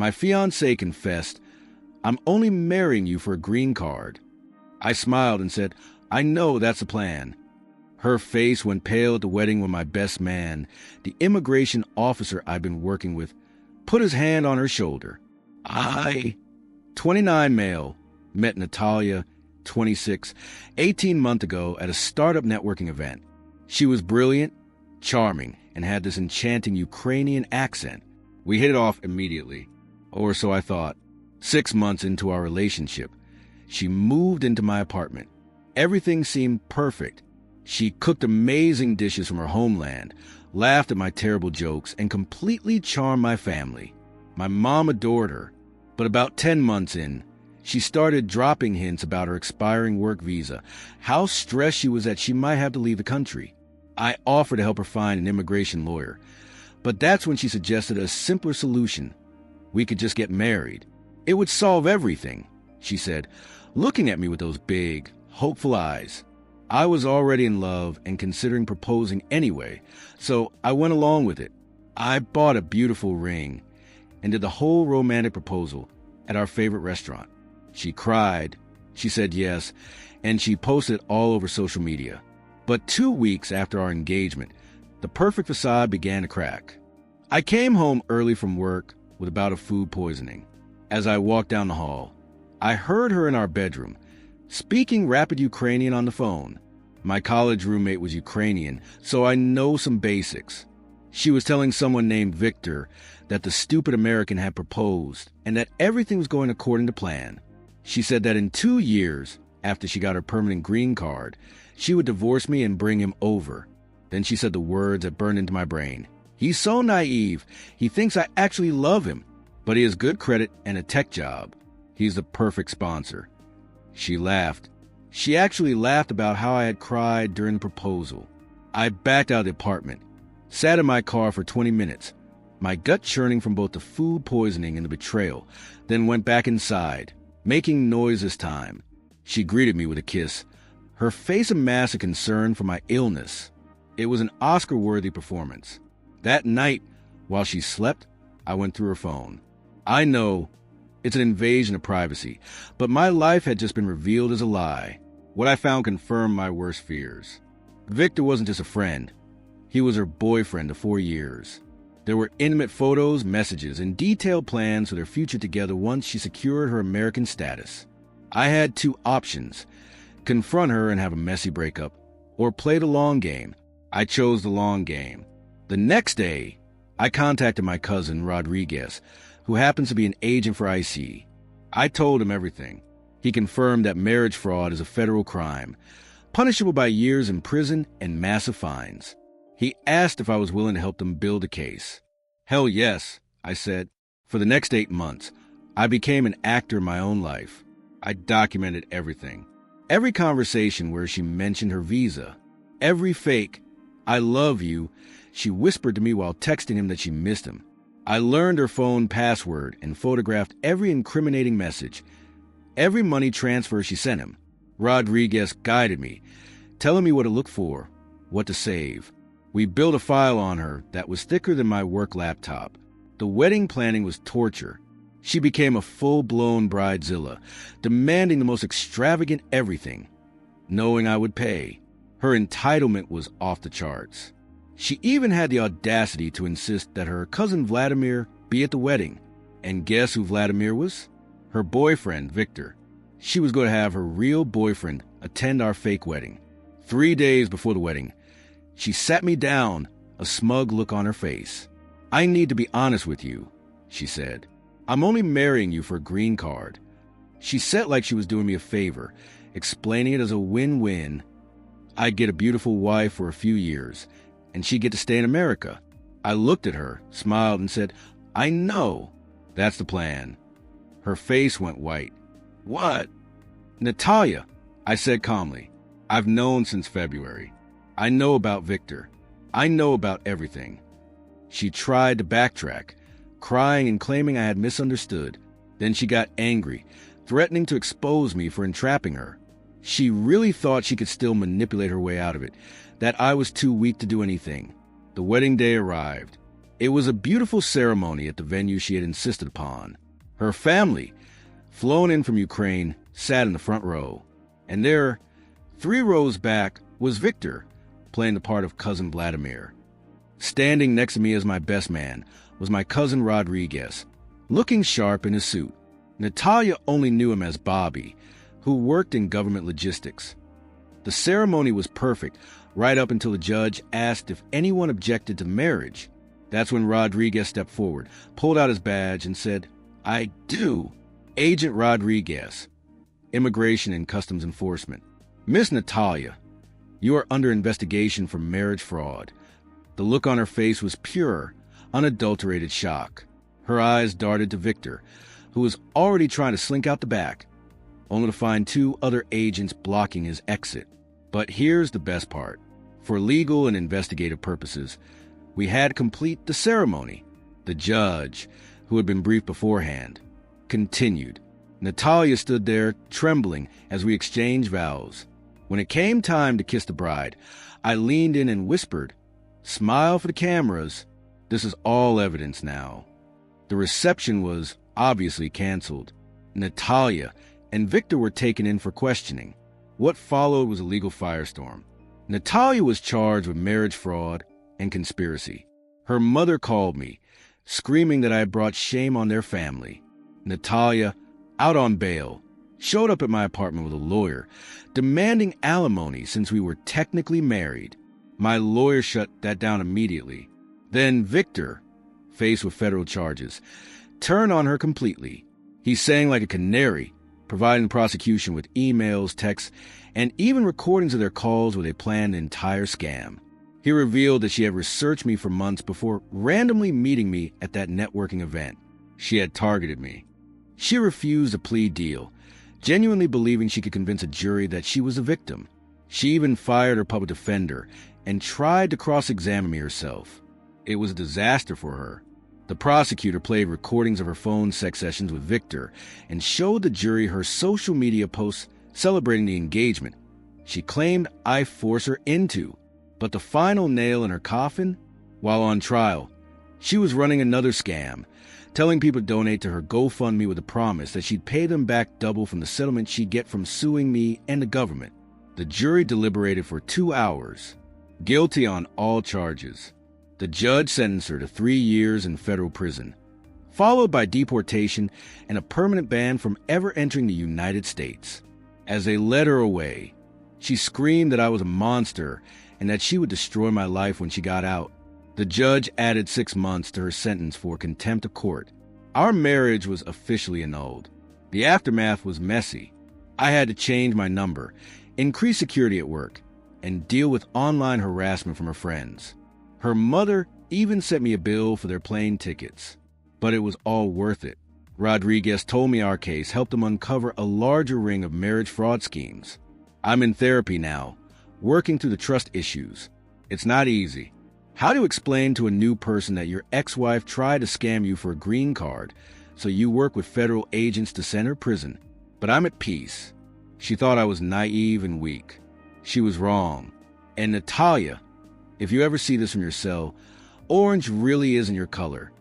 My fiancée confessed, "I'm only marrying you for a green card." I smiled and said, "I know that's the plan." Her face went pale at the wedding when my best man, the immigration officer I'd been working with, put his hand on her shoulder. 29 male, met Natalia, 26, 18 months ago at a startup networking event. She was brilliant, charming, and had this enchanting Ukrainian accent. We hit it off immediately, or so I thought. 6 months into our relationship, she moved into my apartment. Everything seemed perfect. She cooked amazing dishes from her homeland, laughed at my terrible jokes, and completely charmed my family. My mom adored her, but about 10 months in, she started dropping hints about her expiring work visa, how stressed she was that she might have to leave the country. I offered to help her find an immigration lawyer, but that's when she suggested a simpler solution. We could just get married. It would solve everything, she said, looking at me with those big, hopeful eyes. I was already in love and considering proposing anyway, so I went along with it. I bought a beautiful ring and did the whole romantic proposal at our favorite restaurant. She cried, she said yes, and she posted it all over social media. But 2 weeks after our engagement, the perfect facade began to crack. I came home early from work with a bout of food poisoning. As I walked down the hall, I heard her in our bedroom, speaking rapid Ukrainian on the phone. My college roommate was Ukrainian, so I know some basics. She was telling someone named Victor that the stupid American had proposed and that everything was going according to plan. She said that in 2 years, after she got her permanent green card, she would divorce me and bring him over. Then she said the words that burned into my brain. "He's so naive. He thinks I actually love him, but he has good credit and a tech job. He's the perfect sponsor." She laughed. She actually laughed about how I had cried during the proposal. I backed out of the apartment, sat in my car for 20 minutes, my gut churning from both the food poisoning and the betrayal, then went back inside, making noise this time. She greeted me with a kiss, her face a mask of concern for my illness. It was an Oscar-worthy performance. That night, while she slept, I went through her phone. I know it's an invasion of privacy, but my life had just been revealed as a lie. What I found confirmed my worst fears. Victor wasn't just a friend. He was her boyfriend of 4 years. There were intimate photos, messages, and detailed plans for their future together once she secured her American status. I had 2 options: confront her and have a messy breakup, or play the long game. I chose the long game. The next day, I contacted my cousin, Rodriguez, who happens to be an agent for IC. I told him everything. He confirmed that marriage fraud is a federal crime, punishable by years in prison and massive fines. He asked if I was willing to help them build a case. "Hell yes," I said. For the next 8 months, I became an actor in my own life. I documented everything. Every conversation where she mentioned her visa. Every fake, "I love you," she whispered to me while texting him that she missed him. I learned her phone password and photographed every incriminating message, every money transfer she sent him. Rodriguez guided me, telling me what to look for, what to save. We built a file on her that was thicker than my work laptop. The wedding planning was torture. She became a full-blown bridezilla, demanding the most extravagant everything, knowing I would pay. Her entitlement was off the charts. She even had the audacity to insist that her cousin Vladimir be at the wedding. And guess who Vladimir was? Her boyfriend, Victor. She was going to have her real boyfriend attend our fake wedding. 3 days before the wedding, she sat me down, a smug look on her face. "I need to be honest with you," she said. "I'm only marrying you for a green card." She said like she was doing me a favor, explaining it as a win-win. I'd get a beautiful wife for a few years, and she'd get to stay in America. I looked at her, smiled, and said, "I know. That's the plan." Her face went white. "What?" "Natalia," I said calmly. "I've known since February. I know about Victor. I know about everything." She tried to backtrack, crying and claiming I had misunderstood. Then she got angry, threatening to expose me for entrapping her. She really thought she could still manipulate her way out of it, that I was too weak to do anything. The wedding day arrived. It was a beautiful ceremony at the venue she had insisted upon. Her family, flown in from Ukraine, sat in the front row. And there, 3 rows back, was Victor, playing the part of cousin Vladimir. Standing next to me as my best man was my cousin Rodriguez, looking sharp in his suit. Natalia only knew him as Bobby, who worked in government logistics. The ceremony was perfect, right up until the judge asked if anyone objected to marriage. That's when Rodriguez stepped forward, pulled out his badge, and said, "I do. Agent Rodriguez, Immigration and Customs Enforcement. Miss Natalia, you are under investigation for marriage fraud." The look on her face was pure, unadulterated shock. Her eyes darted to Victor, who was already trying to slink out the back, only to find 2 other agents blocking his exit. But here's the best part. For legal and investigative purposes, we had complete the ceremony. The judge, who had been briefed beforehand, continued. Natalia stood there, trembling, as we exchanged vows. When it came time to kiss the bride, I leaned in and whispered, "Smile for the cameras. This is all evidence now." The reception was obviously canceled. Natalia and Victor were taken in for questioning. What followed was a legal firestorm. Natalia was charged with marriage fraud and conspiracy. Her mother called me, screaming that I had brought shame on their family. Natalia, out on bail, showed up at my apartment with a lawyer, demanding alimony since we were technically married. My lawyer shut that down immediately. Then Victor, faced with federal charges, turned on her completely. He sang like a canary, providing the prosecution with emails, texts, and even recordings of their calls where they planned an entire scam. He revealed that she had researched me for months before randomly meeting me at that networking event. She had targeted me. She refused a plea deal, genuinely believing she could convince a jury that she was a victim. She even fired her public defender and tried to cross-examine me herself. It was a disaster for her. The prosecutor played recordings of her phone sex sessions with Victor and showed the jury her social media posts celebrating the engagement she claimed I forced her into. But the final nail in her coffin? While on trial, she was running another scam, telling people to donate to her GoFundMe with the promise that she'd pay them back double from the settlement she'd get from suing me and the government. The jury deliberated for 2 hours. Guilty on all charges. The judge sentenced her to 3 years in federal prison, followed by deportation and a permanent ban from ever entering the United States. As they led her away, she screamed that I was a monster and that she would destroy my life when she got out. The judge added 6 months to her sentence for contempt of court. Our marriage was officially annulled. The aftermath was messy. I had to change my number, increase security at work, and deal with online harassment from her friends. Her mother even sent me a bill for their plane tickets. But it was all worth it. Rodriguez told me our case helped them uncover a larger ring of marriage fraud schemes. I'm in therapy now, working through the trust issues. It's not easy. How to explain to a new person that your ex-wife tried to scam you for a green card, so you work with federal agents to send her to prison? But I'm at peace. She thought I was naive and weak. She was wrong. And Natalia, if you ever see this from your cell, orange really isn't your color.